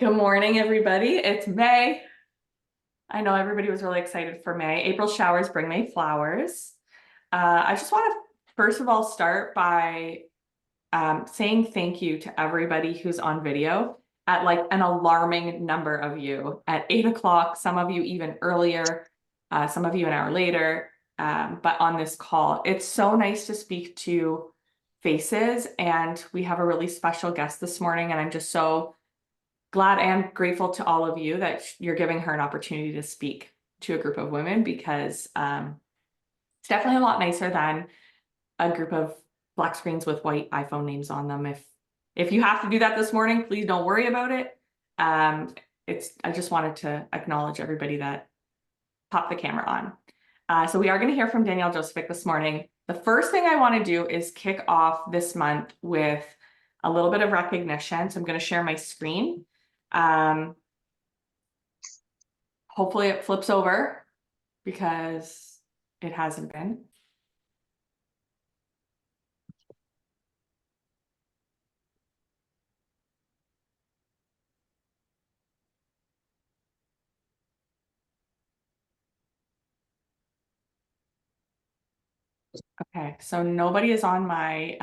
Good morning, everybody. It's May. I know everybody was really excited for May. April showers bring May flowers. I just want to, first of all, start by saying thank you to everybody who's on video at like an alarming number of you at 8 o'clock, some of you even earlier, some of you an hour later, but on this call. It's so nice to speak to faces, and we have a really special guest this morning, and I'm just so glad and grateful to all of you that you're giving her an opportunity to speak to a group of women, because it's definitely a lot nicer than a group of black screens with white iPhone names on them. If you have to do that this morning, please don't worry about it. I just wanted to acknowledge everybody that popped the camera on. So we are going to hear from Danielle Josefik this morning. The first thing I want to do is kick off this month with a little bit of recognition. So I'm going to share my screen. Hopefully it flips over because it hasn't been. Okay, so nobody is on my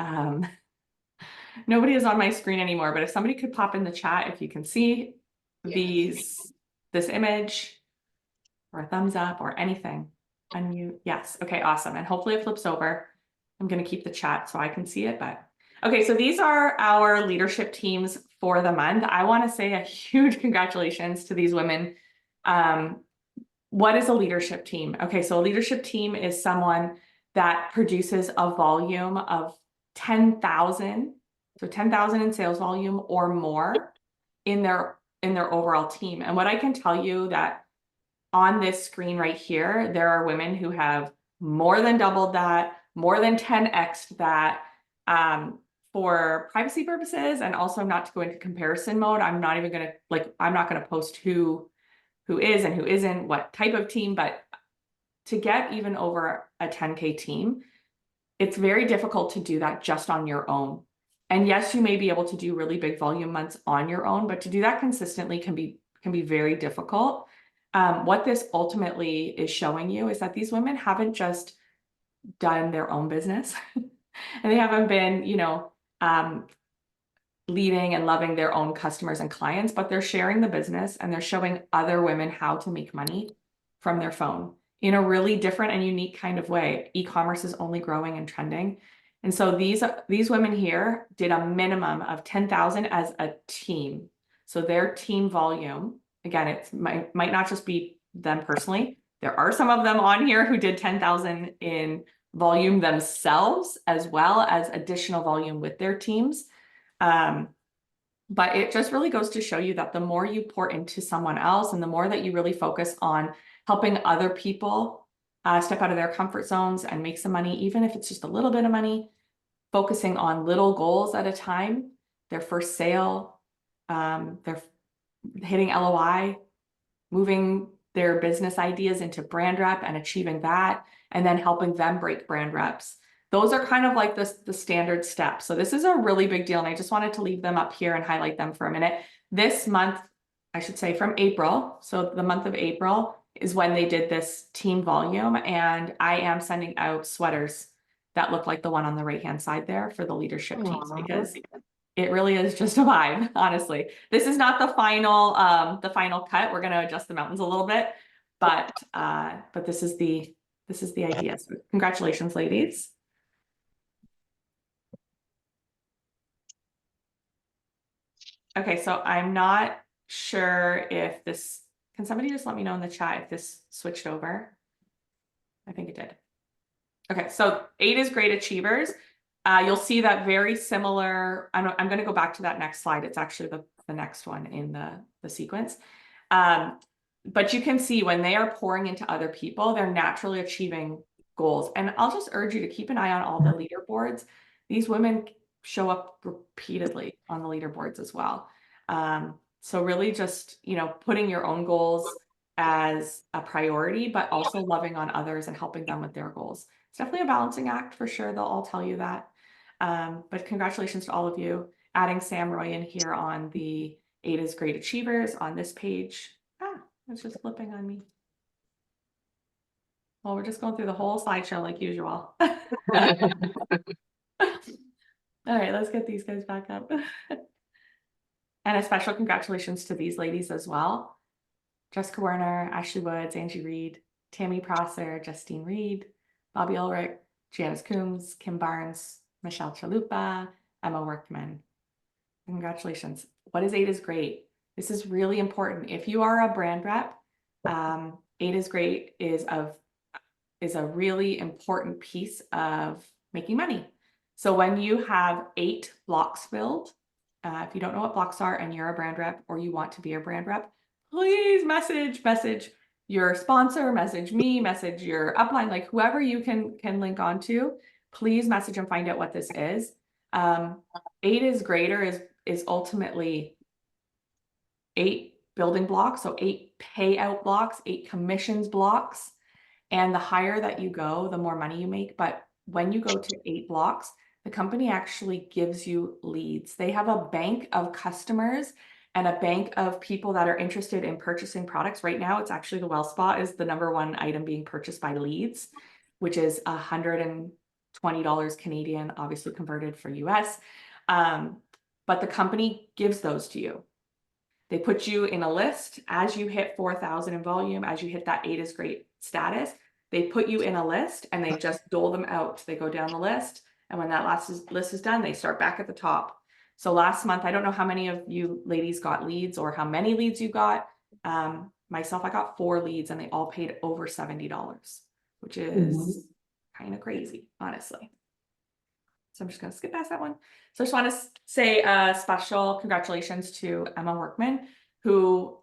screen anymore, but if somebody could pop in the chat if you can see this image, or a thumbs up or anything. Unmute. Yes. Okay, awesome. And hopefully it flips over. I'm going to keep the chat so I can see it, but okay, so these are our leadership teams for the month. I want to say a huge congratulations to these women. What is a leadership team? Okay, so a leadership team is someone that produces a volume of 10,000, so 10,000 in sales volume or more in their overall team. And what I can tell you that on this screen right here, there are women who have more than doubled that, more than 10x'd that. For privacy purposes, and also not to go into comparison mode, I'm not going to post who is and who isn't, what type of team, but to get even over a 10K team, it's very difficult to do that just on your own. And yes, you may be able to do really big volume months on your own, but to do that consistently can be very difficult. What this ultimately is showing you is that these women haven't just done their own business and they haven't been, leading and loving their own customers and clients, but they're sharing the business and they're showing other women how to make money from their phone in a really different and unique kind of way. E-commerce is only growing and trending. And so these women here did a minimum of 10,000 as a team. So their team volume, again, it might not just be them personally. There are some of them on here who did 10,000 in volume themselves, as well as additional volume with their teams. But it just really goes to show you that the more you pour into someone else and the more that you really focus on helping other people step out of their comfort zones and make some money, even if it's just a little bit of money, focusing on little goals at a time, their first sale, they're hitting LOI, moving their business ideas into brand rep and achieving that, and then helping them break brand reps. Those are kind of like the standard steps. So this is a really big deal, and I just wanted to leave them up here and highlight them for a minute. This month, I should say from April, so the month of April is when they did this team volume, and I am sending out sweaters that look like the one on the right-hand side there for the leadership teams, because it really is just a vibe, honestly. This is not the final cut. We're going to adjust the mountains a little bit, but this is the idea. So congratulations, ladies. Okay, so I'm not sure if this, can somebody just let me know in the chat if this switched over? I think it did. Okay, so 8 is great achievers. You'll see that very similar, I'm going to go back to that next slide. It's actually the next one in the sequence. But you can see when they are pouring into other people, they're naturally achieving goals. And I'll just urge you to keep an eye on all the leaderboards. These women show up repeatedly on the leaderboards as well. So really just, putting your own goals as a priority, but also loving on others and helping them with their goals. It's definitely a balancing act for sure. They'll all tell you that. But congratulations to all of you. Adding Sam Roy in here on the 8 is great achievers on this page. It's just flipping on me. Well, we're just going through the whole slideshow like usual. All right, let's get these guys back up. And a special congratulations to these ladies as well. Jessica Werner, Ashley Woods, Angie Reed, Tammy Prosser, Justine Reed, Bobby Ulrich, Janice Coombs, Kim Barnes, Michelle Chalupa, Emma Workman. Congratulations. What is 8 is great? This is really important. If you are a brand rep, 8 is great is a really important piece of making money. So when you have 8 blocks filled, if you don't know what blocks are and you're a brand rep or you want to be a brand rep, please message your sponsor, message me, message your upline, like whoever you can link onto. Please message and find out what this is. 8 is greater is ultimately 8 building blocks, so 8 payout blocks, 8 commissions blocks. And the higher that you go, the more money you make. But when you go to 8 blocks, the company actually gives you leads. They have a bank of customers and a bank of people that are interested in purchasing products. Right now, it's actually the WellSpa is the #1 item being purchased by leads, which is $120 Canadian, obviously converted for US. But the company gives those to you. They put you in a list as you hit 4,000 in volume, as you hit that 8 is great status. They put you in a list and they just dole them out. They go down the list. And when that list is done, they start back at the top. So last month, I don't know how many of you ladies got leads or how many leads you got. Myself, I got 4 leads and they all paid over $70, which is kind of crazy, honestly. So I'm just going to skip past that one. So I just want to say a special congratulations to Emma Workman, who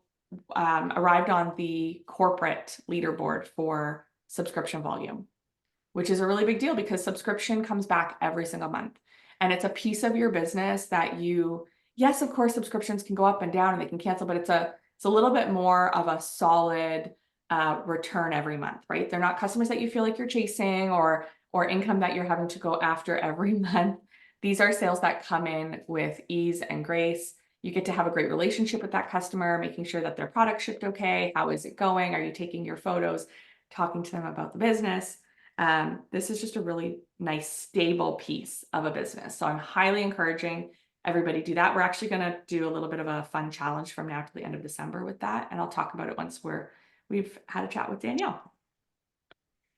arrived on the corporate leaderboard for subscription volume, which is a really big deal because subscription comes back every single month. And it's a piece of your business that yes, of course, subscriptions can go up and down and they can cancel, but it's a little bit more of a solid return every month, right? They're not customers that you feel like you're chasing or income that you're having to go after every month. These are sales that come in with ease and grace. You get to have a great relationship with that customer, making sure that their product shipped okay. How is it going? Are you taking your photos, talking to them about the business? This is just a really nice, stable piece of a business. So I'm highly encouraging everybody do that. We're actually going to do a little bit of a fun challenge from now to the end of December with that. And I'll talk about it once we've had a chat with Danielle.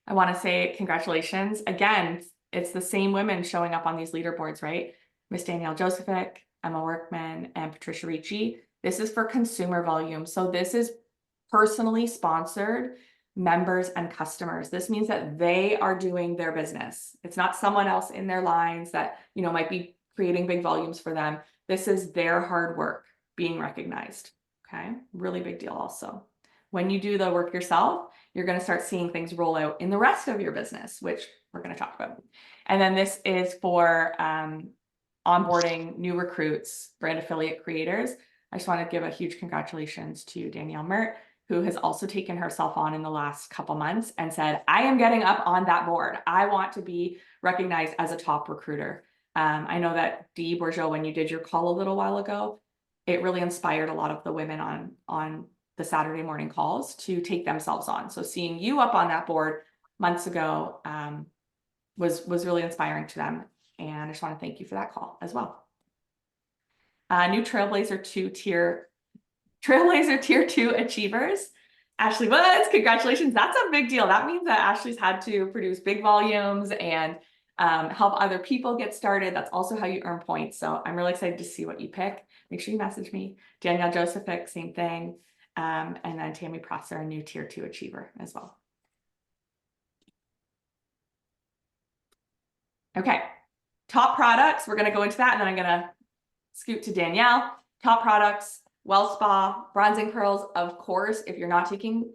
I want to say congratulations. Again, it's the same women showing up on these leaderboards, right? Miss DanielleJosefik, Emma Workman, and Patricia Ricci. This is for consumer volume. So this is personally sponsored members and customers. This means that they are doing their business. It's not someone else in their lines that, might be creating big volumes for them. This is their hard work being recognized. Okay. Really big deal also. When you do the work yourself, you're going to start seeing things roll out in the rest of your business, which we're going to talk about. And then this is for onboarding new recruits, brand affiliate creators. I just want to give a huge congratulations to Danielle Mert, who has also taken herself on in the last couple months and said, I am getting up on that board. I want to be recognized as a top recruiter. I know that Dee Bourgeot, when you did your call a little while ago, it really inspired a lot of the women on the Saturday morning calls to take themselves on. So seeing you up on that board months ago was really inspiring to them. And I just want to thank you for that call as well. New Trailblazer Tier 2 Achievers. Ashley Woods, congratulations. That's a big deal. That means that Ashley's had to produce big volumes and help other people get started. That's also how you earn points. So I'm really excited to see what you pick. Make sure you message me. DanielleJosefik, same thing. And then Tammy Prosser, a new Tier 2 Achiever as well. Okay, top products. We're going to go into that and then I'm going to scoot to Danielle. Top products, WellSpa, bronzing curls. Of course, if you're not taking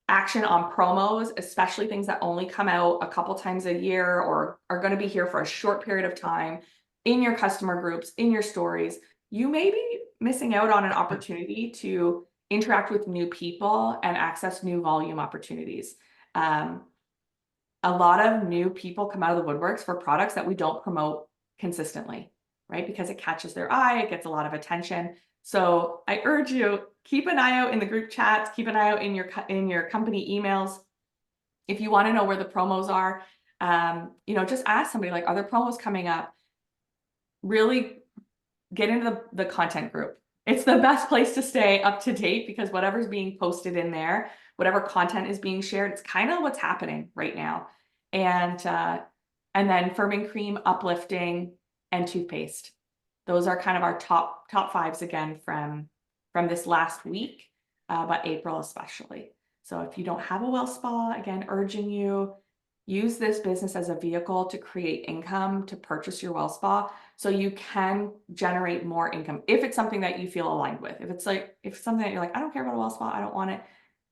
action on promos, especially things that only come out a couple times a year or are going to be here for a short period of time in your customer groups, in your stories, you may be missing out on an opportunity to interact with new people and access new volume opportunities. A lot of new people come out of the woodworks for products that we don't promote consistently, right? Because it catches their eye, it gets a lot of attention. So I urge you, keep an eye out in the group chats, keep an eye out in your company emails. If you want to know where the promos are, just ask somebody, like, are there promos coming up? Really get into the content group. It's the best place to stay up to date, because whatever's being posted in there, whatever content is being shared, it's kind of what's happening right now. And then firming cream, uplifting, and toothpaste. Those are kind of our top fives again from this last week, but April especially. So if you don't have a well spa, again, urging you, use this business as a vehicle to create income, to purchase your well spa, so you can generate more income if it's something that you feel aligned with. If it's something that you're like, I don't care about a well spa, I don't want it,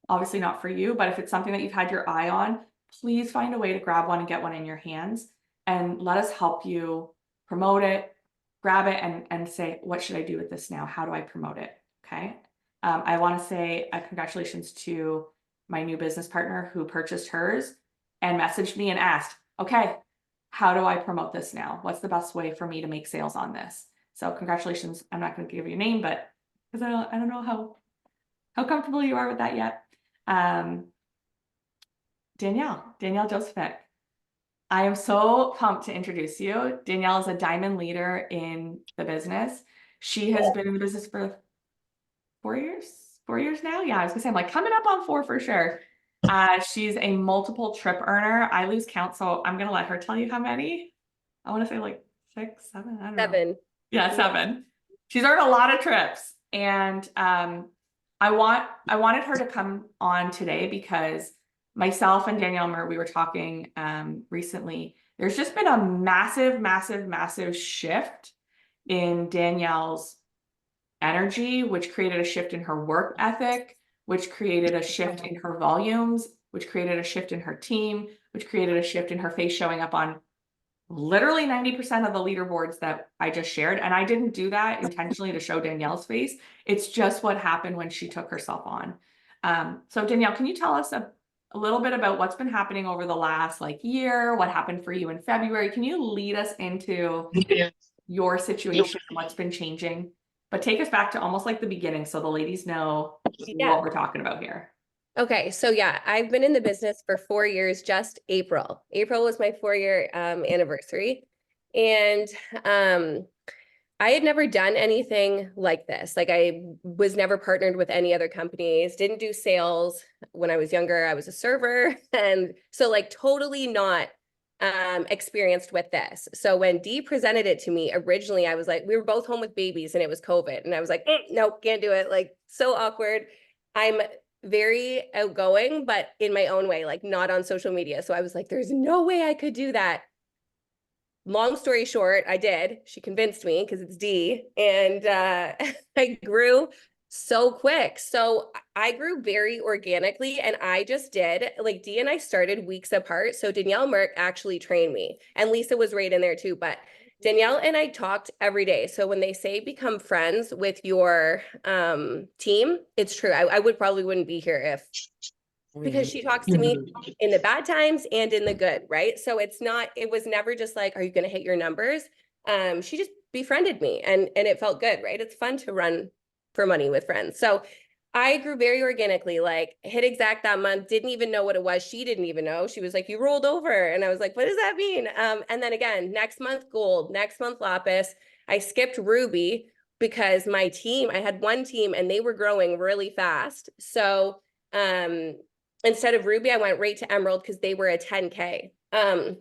obviously not for you. But if it's something that you've had your eye on, please find a way to grab one and get one in your hands, and let us help you promote it, grab it, and say, what should I do with this now? How do I promote it? Okay. I want to say congratulations to my new business partner who purchased hers and messaged me and asked, okay, how do I promote this now? What's the best way for me to make sales on this? So congratulations. I'm not going to give you a name, but because I don't know how comfortable you are with that yet. Danielle Josefik. I am so pumped to introduce you. Danielle is a diamond leader in the business. She has been in the business for 4 years. 4 years now. Yeah, I was gonna say, I'm like coming up on 4 for sure. She's a multiple trip earner. I lose count, so I'm gonna let her tell you how many. I want to say like 6, 7. I don't know. 7. Yeah, 7. She's earned a lot of trips, and I wanted her to come on today because myself and Danielle, we were talking recently. There's just been a massive shift in Danielle's energy, which created a shift in her work ethic, which created a shift in her volumes, which created a shift in her team, which created a shift in her face showing up on literally 90% of the leaderboards that I just shared. And I didn't do that intentionally to show Danielle's face. It's just what happened when she took herself on. So Danielle, can you tell us a little bit about what's been happening over the last year? What happened for you in February? Can you lead us into your situation and what's been changing? But take us back to almost like the beginning so the ladies know what we're talking about here. Okay, so yeah, I've been in the business for 4 years, just April. April was my 4-year anniversary. And I had never done anything like this. Like, I was never partnered with any other companies, didn't do sales. When I was younger, I was a server. And so totally not experienced with this. So when Dee presented it to me originally, I was like, we were both home with babies and it was COVID. And I was like, nope, can't do it. So awkward. I'm very outgoing, but in my own way, not on social media. So I was like, there's no way I could do that. Long story short, I did. She convinced me because it's Dee, and I grew so quick. So I grew very organically, and I just did, Dee and I started weeks apart. So Danielle Merck actually trained me, and Lisa was right in there too. But Danielle and I talked every day. So when they say become friends with your team, it's true. I probably wouldn't be here if, because she talks to me in the bad times and in the good, right? So it was never just like, are you going to hit your numbers? She just befriended me, and it felt good, right? It's fun to run for money with friends. So I grew very organically, hit exact that month, didn't even know what it was. She didn't even know. She was like, you rolled over. And I was like, what does that mean? And then again, next month, gold, next month, lapis. I skipped ruby because my team, I had one team and they were growing really fast. So instead of ruby, I went right to emerald because they were a 10K. And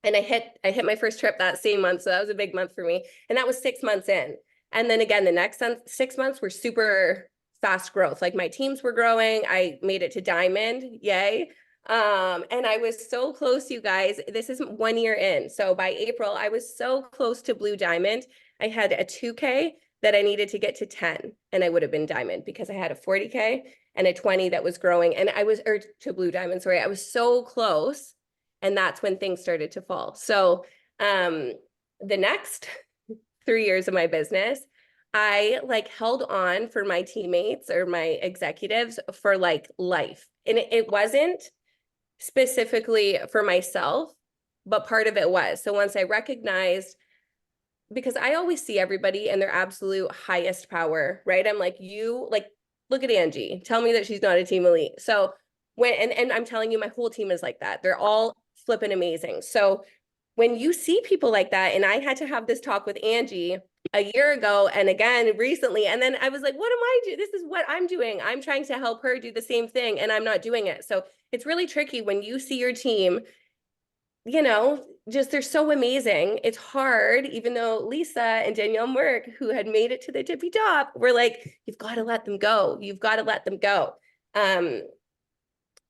I hit my first trip that same month. So that was a big month for me. And that was 6 months in. And then again, the next 6 months were super fast growth. My teams were growing. I made it to diamond. Yay. And I was so close, you guys. This is 1 year in. So by April, I was so close to blue diamond. I had a 2K that I needed to get to 10, and I would have been diamond because I had a 40K and a 20 that was growing. And or to blue diamond, sorry. I was so close. And that's when things started to fall. So the next 3 years of my business, I held on for my teammates or my executives for life. And it wasn't specifically for myself, but part of it was. So once I recognized because I always see everybody in their absolute highest power, right? I'm like, look at Angie. Tell me that she's not a team elite. So and I'm telling you, my whole team is like that. They're all flipping amazing. So when you see people like that, and I had to have this talk with Angie a year ago and again recently, and then I was like, what am I doing? This is what I'm doing. I'm trying to help her do the same thing, and I'm not doing it. So it's really tricky when you see your team, just they're so amazing. It's hard, even though Lisa and Danielle Merck, who had made it to the tippy top, were like, you've got to let them go. You've got to let them go.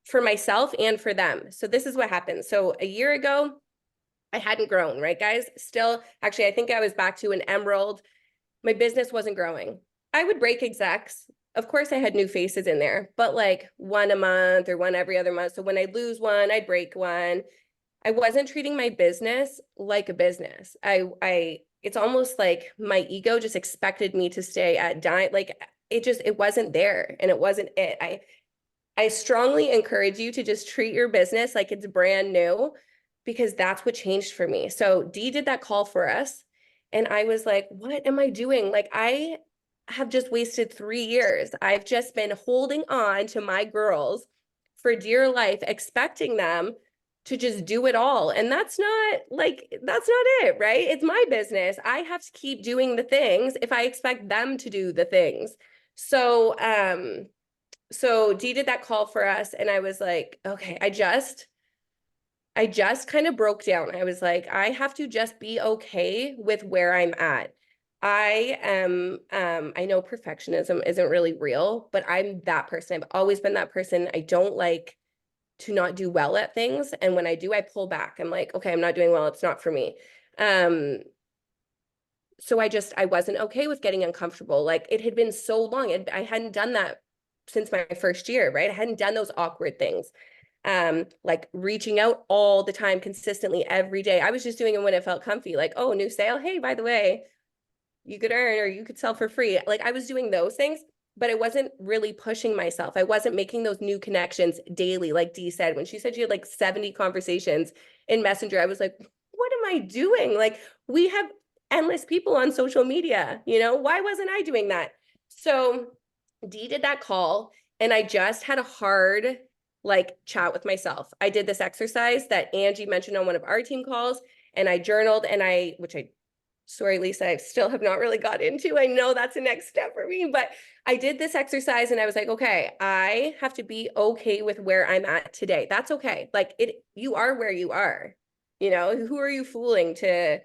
For myself and for them. So this is what happened. So a year ago, I hadn't grown, right, guys? Still, actually, I think I was back to an emerald. My business wasn't growing. I would break execs. Of course, I had new faces in there, but like one a month or one every other month. So when I'd lose one, I'd break one. I wasn't treating my business like a business. It's almost like my ego just expected me to stay at dime. Like it wasn't there, and it wasn't it. I strongly encourage you to just treat your business like it's brand new, because that's what changed for me. So Dee did that call for us, and I was like, what am I doing? Like, I have just wasted 3 years. I've just been holding on to my girls for dear life, expecting them to just do it all. And that's not it, right? It's my business. I have to keep doing the things if I expect them to do the things. So Dee did that call for us, and I was like, okay, I just kind of broke down. I was like, I have to just be okay with where I'm at. I know perfectionism isn't really real, but I'm that person. I've always been that person. I don't like to not do well at things. And when I do, I pull back. I'm like, okay, I'm not doing well. It's not for me. So I wasn't okay with getting uncomfortable. Like, it had been so long. I hadn't done that since my first year, right? I hadn't done those awkward things. Like reaching out all the time, consistently every day. I was just doing it when it felt comfy. Like, oh, new sale. Hey, by the way, you could earn or you could sell for free. Like, I was doing those things, but I wasn't really pushing myself. I wasn't making those new connections daily. Like Dee said, when she said she had like 70 conversations in Messenger, I was like, what am I doing? Like, we have endless people on social media, why wasn't I doing that? So Dee did that call, and I just had a hard chat with myself. I did this exercise that Angie mentioned on one of our team calls, and I journaled, and sorry, Lisa, I still have not really got into. I know that's the next step for me, but I did this exercise, and I was like, okay, I have to be okay with where I'm at today. That's okay. Like, you are where you are. Who are you fooling to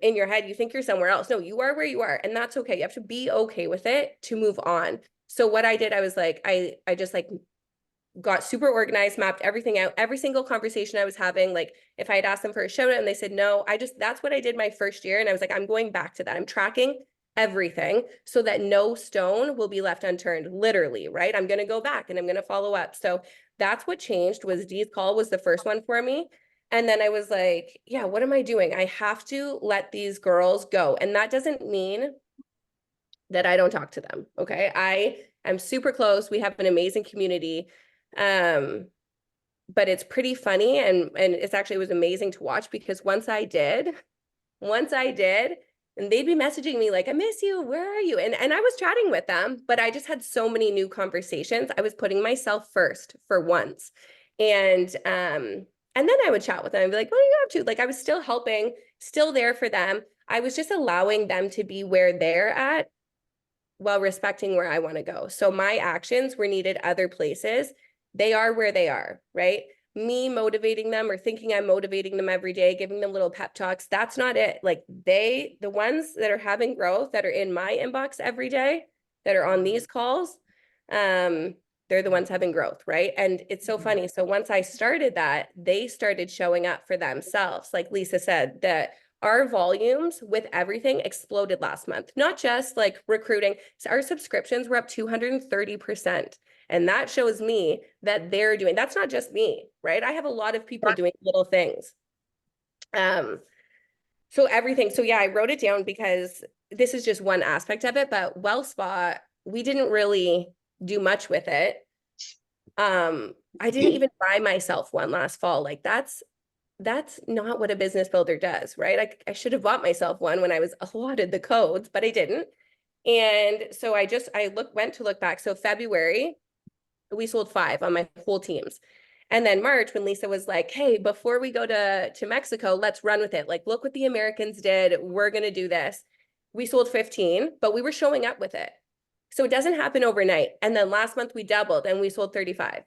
in your head, you think you're somewhere else. No, you are where you are, and that's okay. You have to be okay with it to move on. So what I did, I was like, I just got super organized, mapped everything out, every single conversation I was having. Like, if I had asked them for a shout out and they said no, that's what I did my first year. And I was like, I'm going back to that. I'm tracking everything so that no stone will be left unturned, literally, right? I'm going to go back and I'm going to follow up. So that's what changed. Was Dee's call was the first one for me. And then I was like, yeah, what am I doing? I have to let these girls go. And that doesn't mean that I don't talk to them. Okay. I am super close. We have an amazing community. But it's pretty funny, and it was amazing to watch, because once I did, and they'd be messaging me like, I miss you, where are you? And I was chatting with them, but I just had so many new conversations. I was putting myself first for once. And then I would chat with them and be like, what are you up to? Like, I was still helping, still there for them. I was just allowing them to be where they're at while respecting where I want to go. So my actions were needed other places. They are where they are, right? Me motivating them or thinking I'm motivating them every day, giving them little pep talks, that's not it. Like, the ones that are having growth, that are in my inbox every day, that are on these calls, they're the ones having growth, right? And it's so funny. So once I started that, they started showing up for themselves. Like Lisa said, that our volumes with everything exploded last month, not just like recruiting. So our subscriptions were up 230%. And that shows me that that's not just me, right? I have a lot of people doing little things. So everything. So yeah, I wrote it down because this is just one aspect of it, but WellSpa, we didn't really do much with it. I didn't even buy myself one last fall. Like, that's that's not what a business builder does, right? I should have bought myself one when I was allotted the codes, but I didn't. And so went to look back. So February, we sold 5 on my whole teams. And then March, when Lisa was like, hey, before we go to Mexico, let's run with it. Like, look what the Americans did. We're going to do this. We sold 15, but we were showing up with it. So it doesn't happen overnight. And then last month we doubled and we sold 35.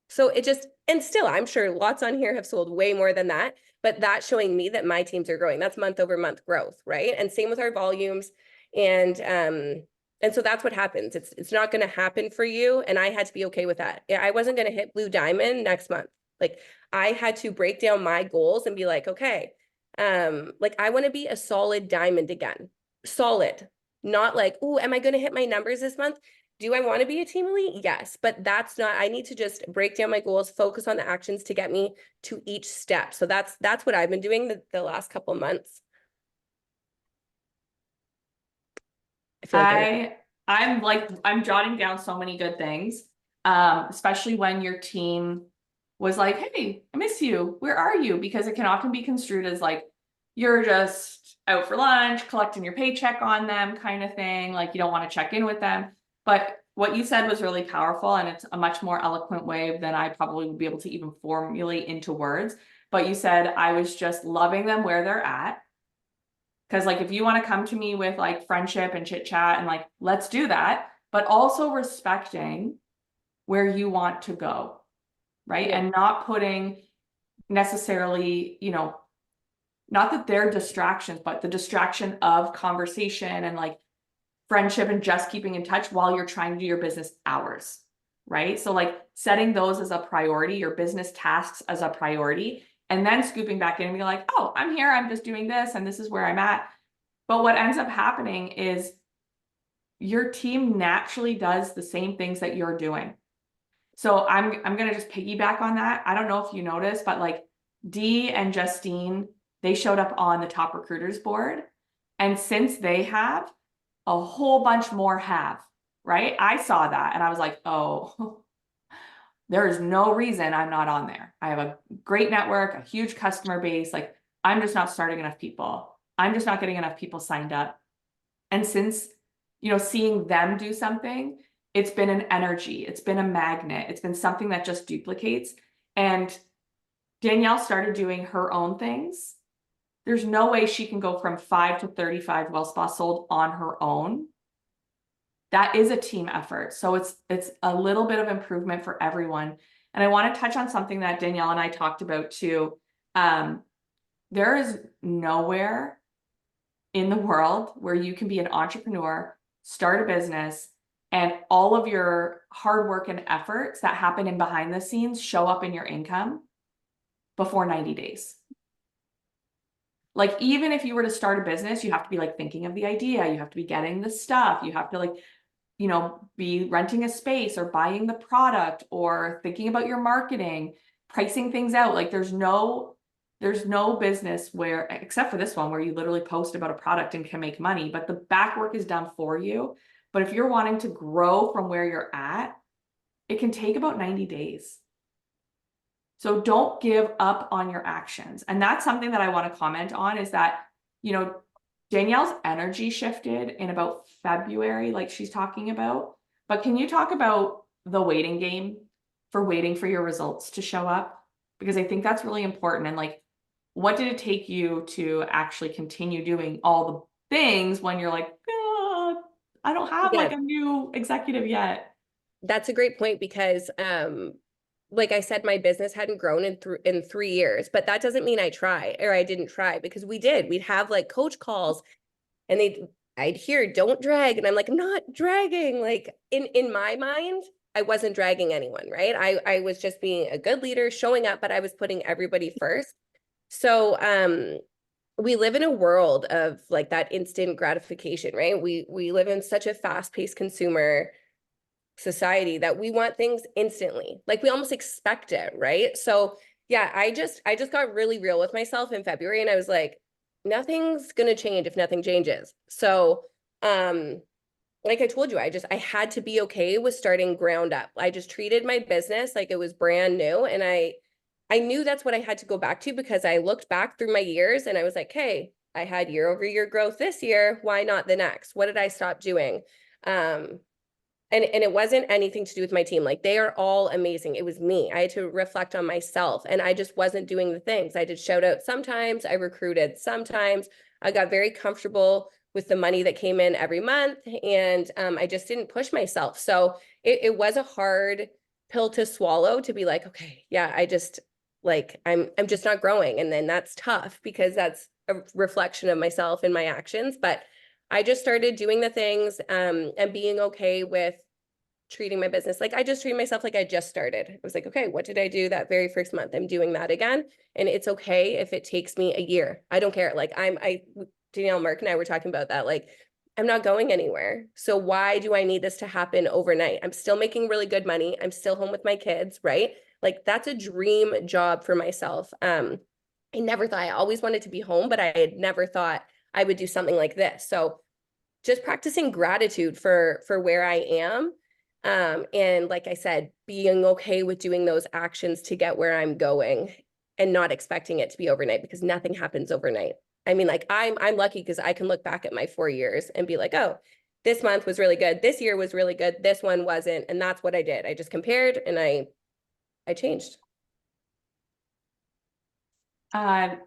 So it just, and still, I'm sure lots on here have sold way more than that, but that's showing me that my teams are growing. That's month over month growth, right? And same with our volumes. And so that's what happens. It's not going to happen for you. And I had to be okay with that. I wasn't going to hit blue diamond next month. Like, I had to break down my goals and be like, okay, like, I want to be a solid diamond again. Solid. Not like, oh, am I going to hit my numbers this month? Do I want to be a team elite? Yes, but that's not, I need to just break down my goals, focus on the actions to get me to each step. So that's what I've been doing the last couple of months. I feel like I'm jotting down so many good things. Especially when your team was like, hey, I miss you. Where are you? Because it can often be construed as like, you're just out for lunch, collecting your paycheck on them kind of thing. Like, you don't want to check in with them. But what you said was really powerful, and it's a much more eloquent way than I probably would be able to even formulate into words. But you said, I was just loving them where they're at. Because like, if you want to come to me with like friendship and chit chat and like, let's do that, but also respecting where you want to go, right? Yeah. And not putting necessarily, not that they're distractions, but the distraction of conversation and like friendship and just keeping in touch while you're trying to do your business hours, right? So like setting those as a priority, your business tasks as a priority, and then scooping back in and being like, oh, I'm here, I'm just doing this, and this is where I'm at. But what ends up happening is your team naturally does the same things that you're doing. So I'm gonna just piggyback on that. I don't know if you noticed, but like Dee and Justine, they showed up on the top recruiters board. And since they have, a whole bunch more have, right? I saw that and I was like, oh, there is no reason I'm not on there. I have a great network, a huge customer base. Like, I'm just not starting enough people. I'm just not getting enough people signed up. And since, seeing them do something, it's been an energy, it's been a magnet, it's been something that just duplicates. And Danielle started doing her own things. There's no way she can go from 5 to 35 well spas sold on her own. That is a team effort. So it's a little bit of improvement for everyone. And I want to touch on something that Danielle and I talked about too. There is nowhere in the world where you can be an entrepreneur, start a business, and all of your hard work and efforts that happen in behind the scenes show up in your income before 90 days. Like, even if you were to start a business, you have to be like thinking of the idea, you have to be getting the stuff, you have to like, be renting a space or buying the product or thinking about your marketing, pricing things out. Like, there's no business where, except for this one, where you literally post about a product and can make money, but the back work is done for you. But if you're wanting to grow from where you're at, it can take about 90 days. So don't give up on your actions. And that's something that I want to comment on, is that, Danielle's energy shifted in about February, like she's talking about. But can you talk about the waiting game for waiting for your results to show up? Because I think that's really important. And like, what did it take you to actually continue doing all the things when you're like, I don't have like a new executive yet? That's a great point, because like I said, my business hadn't grown in 3 years, but that doesn't mean I didn't try, because we did. We'd have like coach calls and I'd hear, don't drag. And I'm like, I'm not dragging. Like, in my mind, I wasn't dragging anyone, right? I was just being a good leader, showing up, but I was putting everybody first. So we live in a world of like that instant gratification, right? We live in such a fast-paced consumer society that we want things instantly. Like, we almost expect it, right? So yeah, I just got really real with myself in February, and I was like, nothing's gonna change if nothing changes. So like I told you, I had to be okay with starting ground up. I just treated my business like it was brand new, and I I knew that's what I had to go back to, because I looked back through my years and I was like, hey, I had year-over-year growth this year. Why not the next? What did I stop doing? And it wasn't anything to do with my team. Like, they are all amazing. It was me. I had to reflect on myself, and I just wasn't doing the things. I did shout out sometimes, I recruited sometimes. I got very comfortable with the money that came in every month, and I just didn't push myself. So it was a hard pill to swallow, to be like, okay, yeah, I just like, I'm just not growing. And then that's tough, because that's a reflection of myself and my actions. But I just started doing the things and being okay with treating my business like I just treat myself like I just started. I was like, okay, what did I do that very first month? I'm doing that again. And it's okay if it takes me a year. I don't care. Like, Danielle, Mark and I were talking about that. Like, I'm not going anywhere. So why do I need this to happen overnight? I'm still making really good money. I'm still home with my kids, right? Like, that's a dream job for myself. I never thought, I always wanted to be home, but I had never thought I would do something like this. So just practicing gratitude for where I am. And like I said, being okay with doing those actions to get where I'm going, and not expecting it to be overnight, because nothing happens overnight. I mean, like, I'm lucky because I can look back at my 4 years and be like, oh, this month was really good. This year was really good. This one wasn't. And that's what I did. I just compared and I changed. I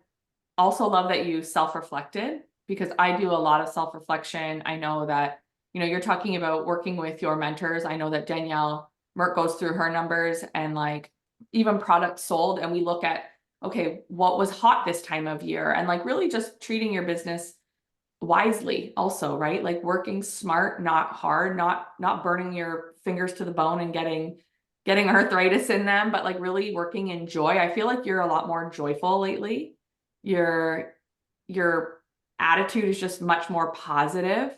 also love that you self-reflected, because I do a lot of self-reflection. I know that, you're talking about working with your mentors. I know that Danielle Merck goes through her numbers and like even products sold, and we look at, okay, what was hot this time of year, and like really just treating your business wisely also, right? Like working smart, not hard, not burning your fingers to the bone and getting arthritis in them, but like really working in joy. I feel like you're a lot more joyful lately. Your attitude is just much more positive.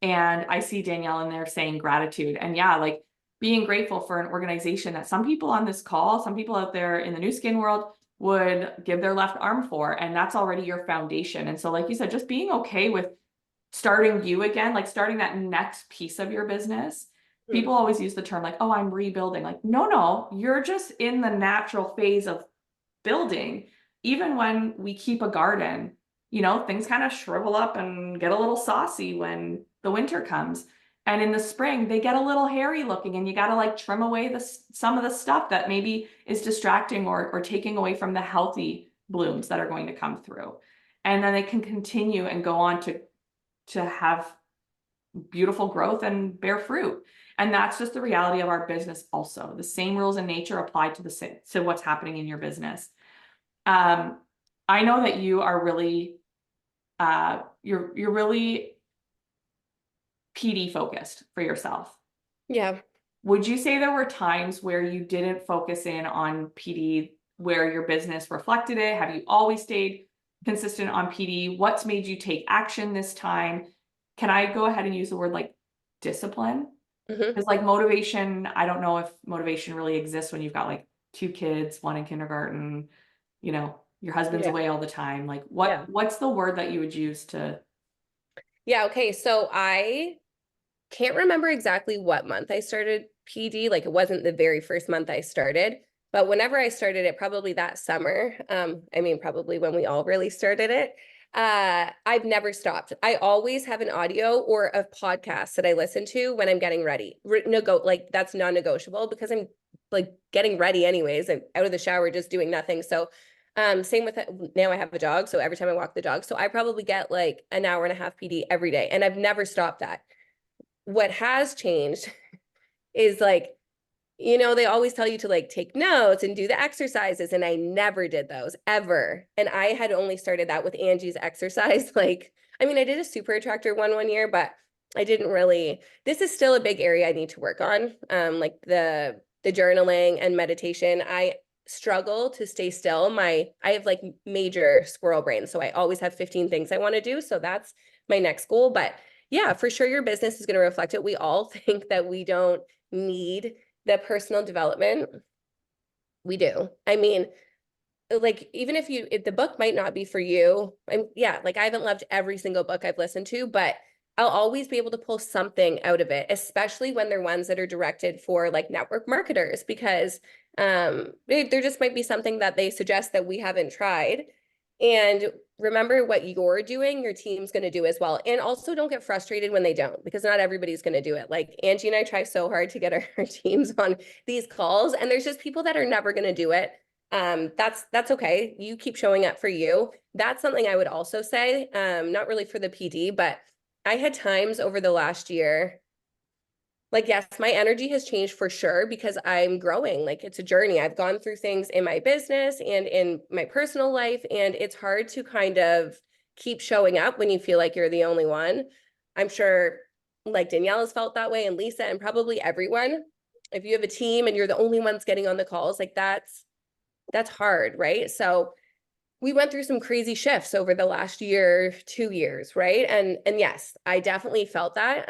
And I see Danielle in there saying gratitude. And yeah, like being grateful for an organization that some people on this call, some people out there in the new skin world would give their left arm for, and that's already your foundation. And so, like you said, just being okay with starting you again, like starting that next piece of your business. People always use the term like, oh, I'm rebuilding. Like, no, you're just in the natural phase of building. Even when we keep a garden, things kind of shrivel up and get a little saucy when the winter comes. And in the spring, they get a little hairy looking, and you got to like trim away some of the stuff that maybe is distracting or taking away from the healthy blooms that are going to come through. And then they can continue and go on to have beautiful growth and bear fruit. And that's just the reality of our business also. The same rules in nature apply to what's happening in your business. I know that you are really, you're really PD focused for yourself. Yeah. Would you say there were times where you didn't focus in on PD, where your business reflected it? Have you always stayed consistent on PD? What's made you take action this time? Can I go ahead and use the word like discipline? Because like motivation, I don't know if motivation really exists when you've got like 2 kids, one in kindergarten, your husband's away all the time. Like what's the word that you would use to? Yeah. Okay. So I can't remember exactly what month I started PD. Like, it wasn't the very first month I started, but whenever I started it, probably that summer, probably when we all really started it, I've never stopped. I always have an audio or a podcast that I listen to when I'm getting ready. Like, that's non-negotiable, because I'm like getting ready anyways. I'm out of the shower, just doing nothing. So same with now I have a dog. So every time I walk the dog, so I probably get like an hour and a half PD every day, and I've never stopped that. What has changed is like, they always tell you to like take notes and do the exercises. And I never did those ever. And I had only started that with Angie's exercise. Like, I did a super attractor one year, but I didn't really, this is still a big area I need to work on. Like the journaling and meditation. I struggle to stay still. I have like major squirrel brain. So I always have 15 things I want to do. So that's my next goal. But yeah, for sure, your business is going to reflect it. We all think that we don't need the personal development. We do. Like, even if the book might not be for you, like I haven't loved every single book I've listened to, but I'll always be able to pull something out of it, especially when they're ones that are directed for like network marketers, because There just might be something that they suggest that we haven't tried. And remember what you're doing, your team's going to do as well. And also don't get frustrated when they don't, because not everybody's going to do it. Like Angie and I try so hard to get our teams on these calls, and there's just people that are never going to do it. That's okay. You keep showing up for you. That's something I would also say, not really for the PD, but I had times over the last year, like, yes, my energy has changed for sure because I'm growing. Like, it's a journey. I've gone through things in my business and in my personal life, and it's hard to kind of keep showing up when you feel like you're the only one. I'm sure like Danielle has felt that way, and Lisa, and probably everyone. If you have a team and you're the only ones getting on the calls, like that's hard, right? So we went through some crazy shifts over the last year, 2 years, right? And yes, I definitely felt that.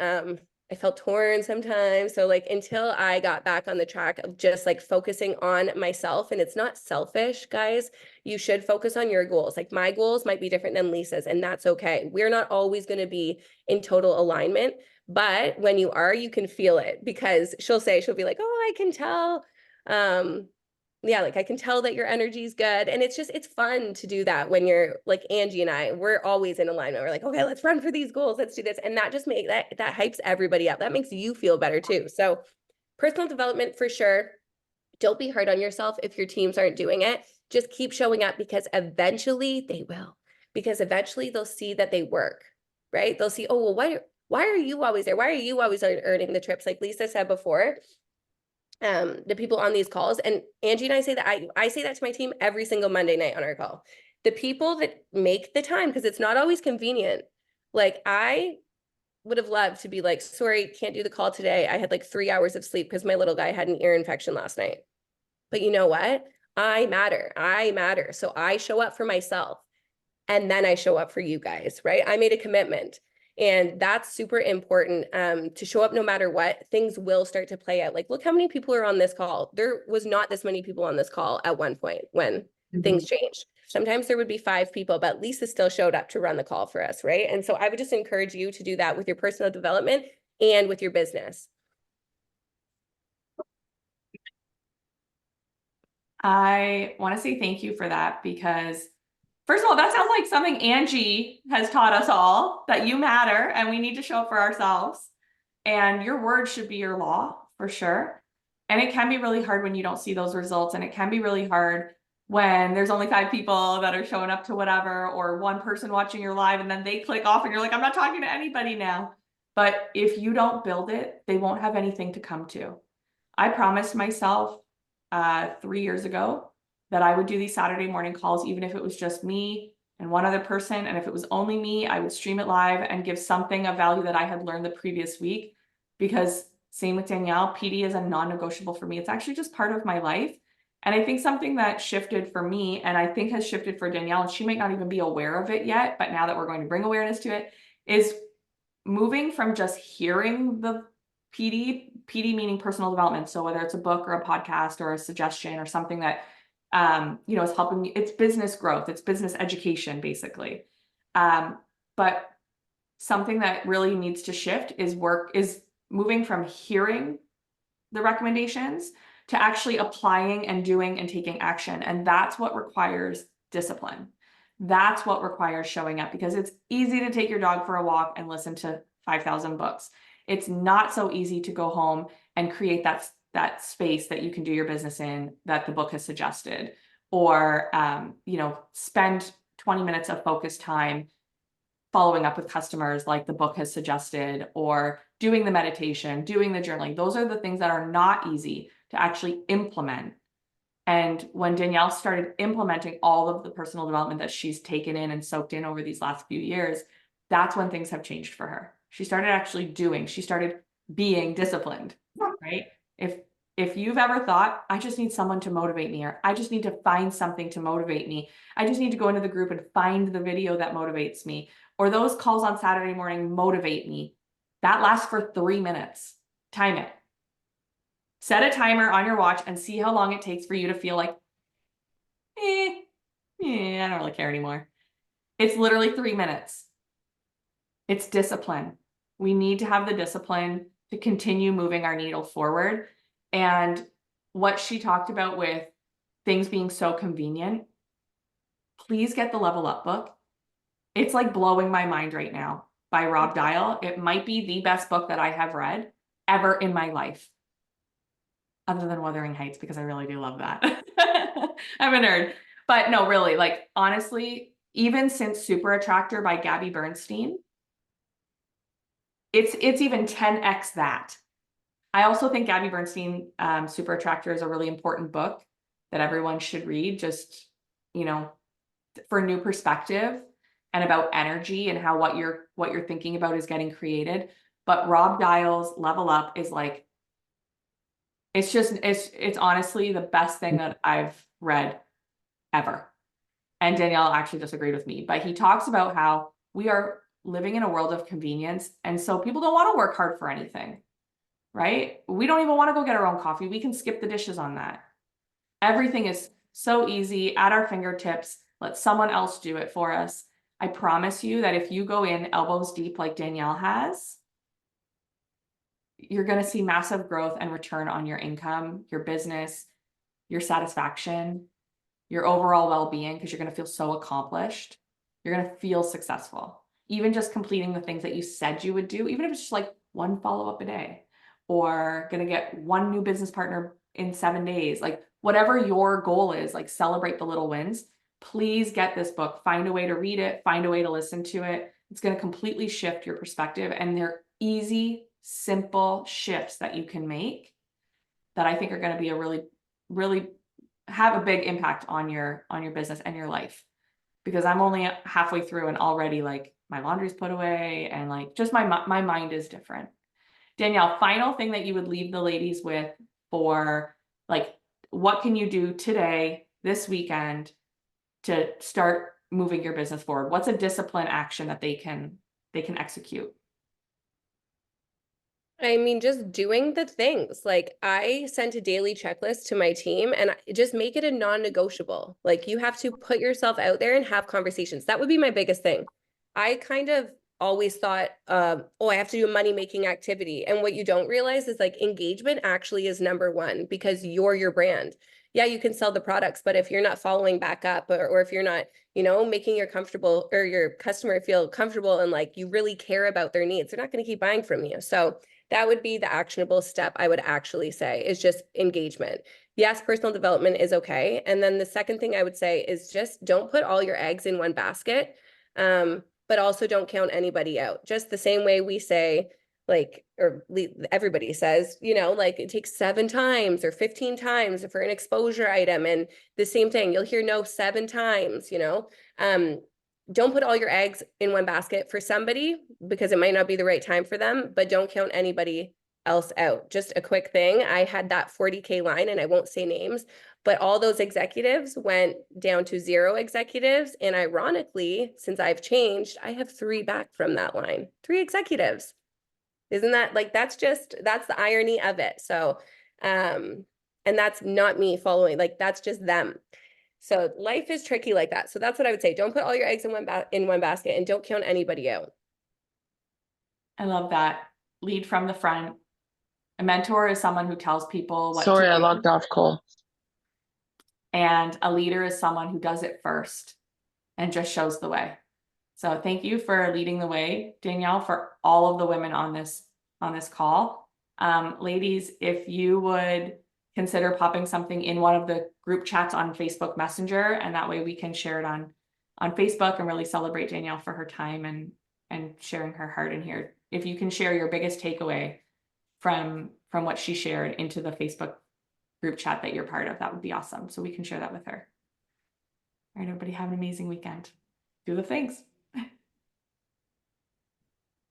I felt torn sometimes. So like until I got back on the track of just like focusing on myself, and it's not selfish, guys. You should focus on your goals. Like my goals might be different than Lisa's, and that's okay. We're not always going to be in total alignment, but when you are, you can feel it, because she'll be like, "Oh, I can tell." Yeah, like I can tell that your energy is good. And it's fun to do that when you're like Angie and I, we're always in alignment. We're like, okay, let's run for these goals. Let's do this. And that just that hypes everybody up. That makes you feel better too. So personal development for sure. Don't be hard on yourself if your teams aren't doing it. Just keep showing up, because eventually they will. Because eventually they'll see that they work, right? They'll see, oh, well, why are you always there? Why are you always earning the trips? Like Lisa said before, the people on these calls, and Angie and I say that I say that to my team every single Monday night on our call. The people that make the time, because it's not always convenient. Like I would have loved to be like, sorry, can't do the call today. I had like 3 hours of sleep because my little guy had an ear infection last night. But you know what? I matter. I matter. So I show up for myself, and then I show up for you guys, right? I made a commitment. And that's super important, to show up no matter what. Things will start to play out. Like, look how many people are on this call. There was not this many people on this call at one point when things changed. Sometimes there would be 5 people, but Lisa still showed up to run the call for us, right? And so I would just encourage you to do that with your personal development and with your business. I want to say thank you for that, because first of all, that sounds like something Angie has taught us all, that you matter and we need to show up for ourselves. And your word should be your law for sure. And it can be really hard when you don't see those results. And it can be really hard when there's only 5 people that are showing up to whatever, or one person watching your live and then they click off and you're like, I'm not talking to anybody now. But if you don't build it, they won't have anything to come to. I promised myself 3 years ago that I would do these Saturday morning calls, even if it was just me and one other person. And if it was only me, I would stream it live and give something of value that I had learned the previous week. Because same with Danielle, PD is a non-negotiable for me. It's actually just part of my life. And I think something that shifted for me, and I think has shifted for Danielle, and she might not even be aware of it yet, but now that we're going to bring awareness to it, is moving from just hearing the PD meaning personal development. So whether it's a book or a podcast or a suggestion or something that, is helping you, it's business growth, it's business education, basically. But something that really needs to shift is moving from hearing the recommendations to actually applying and doing and taking action. And that's what requires discipline. That's what requires showing up, because it's easy to take your dog for a walk and listen to 5,000 books. It's not so easy to go home and create that space that you can do your business in that the book has suggested, or spend 20 minutes of focused time following up with customers like the book has suggested, or doing the meditation, doing the journaling. Those are the things that are not easy to actually implement. And when Danielle started implementing all of the personal development that she's taken in and soaked in over these last few years, that's when things have changed for her. She started actually doing, she started being disciplined, right? If you've ever thought, I just need someone to motivate me, or I just need to find something to motivate me, I just need to go into the group and find the video that motivates me, or those calls on Saturday morning motivate me, that lasts for 3 minutes. Time it. Set a timer on your watch and see how long it takes for you to feel like, I don't really care anymore. It's literally 3 minutes. It's discipline. We need to have the discipline to continue moving our needle forward. And what she talked about with things being so convenient, please get the Level Up book. It's like blowing my mind right now by Rob Dial. It might be the best book that I have read ever in my life. Other than Wuthering Heights, because I really do love that. I'm a nerd. But no, really, like, honestly, even since Super Attractor by Gabby Bernstein, it's even 10x that. I also think Gabby Bernstein, Super Attractor is a really important book that everyone should read, just, you know, for new perspective and about energy and how what you're thinking about is getting created. But Rob Dial's Level Up is like, it's honestly the best thing that I've read ever. And Danielle actually disagreed with me, but he talks about how we are living in a world of convenience. And so people don't want to work hard for anything, right? We don't even want to go get our own coffee. We can skip the dishes on that. Everything is so easy at our fingertips. Let someone else do it for us. I promise you that if you go in elbows deep like Danielle has, you're going to see massive growth and return on your income, your business, your satisfaction, your overall well-being, because you're going to feel so accomplished. You're going to feel successful. Even just completing the things that you said you would do, even if it's just like one follow-up a day, or going to get one new business partner in 7 days, like whatever your goal is, like celebrate the little wins. Please get this book, find a way to read it, find a way to listen to it. It's going to completely shift your perspective, and they're easy, simple shifts that you can make that I think are going to be a really, really have a big impact on your business and your life. Because I'm only halfway through and already like my laundry's put away and like just my mind is different. Danielle, final thing that you would leave the ladies with for like, what can you do today, this weekend, to start moving your business forward? What's a discipline action that they can execute? I mean, just doing the things. Like I sent a daily checklist to my team and just make it a non-negotiable. Like you have to put yourself out there and have conversations. That would be my biggest thing. I kind of always thought, oh, I have to do a money-making activity. And what you don't realize is like engagement actually is number one because you're your brand. Yeah, you can sell the products, but if you're not following back up or if you're not, making your comfortable or your customer feel comfortable and like you really care about their needs, they're not going to keep buying from you. So that would be the actionable step I would actually say is just engagement. Yes, personal development is okay. And then the second thing I would say is just don't put all your eggs in one basket, but also don't count anybody out. Just the same way we say, like, or everybody says, like it takes 7 times or 15 times for an exposure item. And the same thing, you'll hear no 7 times, don't put all your eggs in one basket for somebody because it might not be the right time for them, but don't count anybody else out. Just a quick thing. I had that 40K line and I won't say names, but all those executives went down to 0 executives. And ironically, since I've changed, I have 3 back from that line, 3 executives. Isn't that like, that's the irony of it. So, and that's not me following, like, that's just them. So life is tricky like that. So that's what I would say. Don't put all your eggs in one basket and don't count anybody out. I love that. Lead from the front. A mentor is someone who tells people what Sorry, to I do. logged off, Cole. And a leader is someone who does it first and just shows the way. So thank you for leading the way, Danielle, for all of the women on this call. Ladies, if you would consider popping something in one of the group chats on Facebook Messenger, and that way we can share it on Facebook and really celebrate Danielle for her time and sharing her heart in here. If you can share your biggest takeaway from what she shared into the Facebook group chat that you're part of, that would be awesome. So we can share that with her. All right, everybody, have an amazing weekend. Do the things.